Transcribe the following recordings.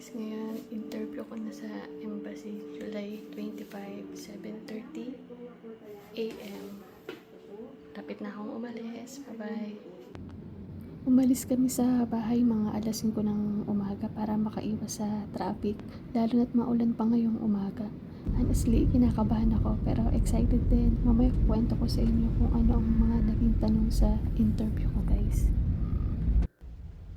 guys, ngayon interview ko na sa embassy, July 25, 7:30 AM. Lapit na akong umalis. Bye-bye. Umalis kami sa bahay mga alas 5 ng umaga para makaiwas sa traffic, lalo na't maulan pa ngayong umaga. Honestly, kinakabahan ako pero excited din. Mamaya kukwento ko sa inyo kung ano ang mga naging tanong sa interview ko, guys.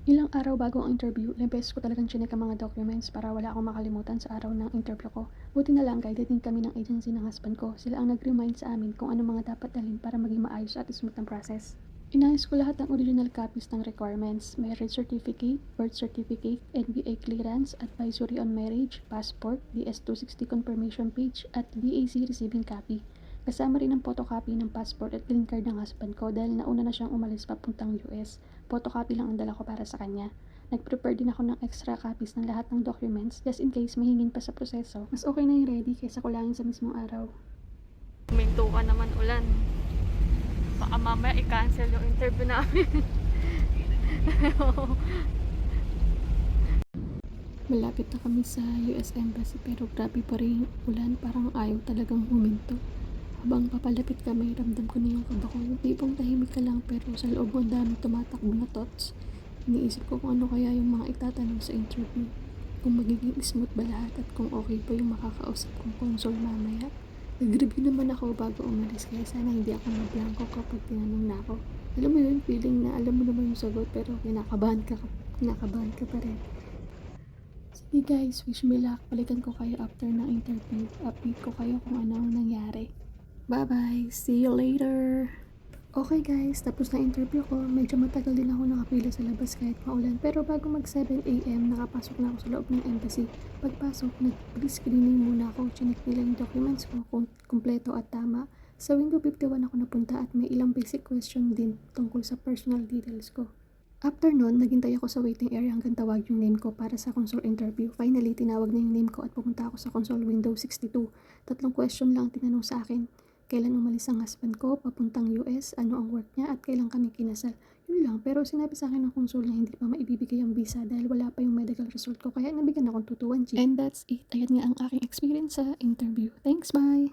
Ilang araw bago ang interview, ilang beses ko talagang chinek ang mga documents para wala akong makalimutan sa araw ng interview ko. Buti na lang, guided din kami ng agency ng husband ko. Sila ang nag-remind sa amin kung ano mga dapat dalhin para maging maayos at smooth ang process. Inayos ko lahat ng original copies ng requirements, marriage certificate, birth certificate, NBA clearance, advisory on marriage, passport, DS-260 confirmation page, at BAC receiving copy. Kasama rin ang photocopy ng passport at green card ng husband ko dahil nauna na siyang umalis papuntang US. Photocopy lang ang dala ko para sa kanya. Nag-prepare din ako ng extra copies ng lahat ng documents just in case mahingin pa sa proseso. Mas okay na yung ready kaysa kulangin sa mismong araw. Huminto ka naman, ulan. Baka mamaya i-cancel yung interview namin. Malapit na kami sa US Embassy pero grabe pa rin yung ulan, parang ayaw talagang huminto. Habang papalapit kami, ramdam ko na yung kaba ko. Yung tipong tahimik ka lang pero sa loob mo ang daming tumatakbo na thoughts. Iniisip ko kung ano kaya yung mga itatanong sa interview. Kung magiging smooth ba lahat at kung okay pa yung makakausap kong consul mamaya. Nag-review naman ako bago umalis kaya sana hindi ako mablangko kapag tinanong na ako. Alam mo yun, feeling na alam mo naman yung sagot pero kinakabahan ka pa rin. Sige guys, wish me luck. Balikan ko kayo after ng interview. Update ko kayo kung ano ang nangyari. Bye-bye! See you later! Okay guys, tapos na interview ko. Medyo matagal din ako nakapila sa labas kahit maulan. Pero bago mag 7 AM, nakapasok na ako sa loob ng embassy. Pagpasok, nag-pre-screening muna ako. Chinek nila yung documents ko kung kumpleto at tama. Sa window 51 ako napunta at may ilang basic question din tungkol sa personal details ko. After nun, naghintay ako sa waiting area hanggang tawag yung name ko para sa consul interview. Finally, tinawag na yung name ko at pumunta ako sa consul window 62. 3 question lang tinanong sa akin. Kailan umalis ang husband ko, papuntang US, ano ang work niya, at kailan kami kinasal. Yun lang, pero sinabi sa akin ng consul na hindi pa maibibigay ang visa dahil wala pa yung medical result ko, kaya nabigyan akong 221G. And that's it. Ayan nga ang aking experience sa interview. Thanks, bye!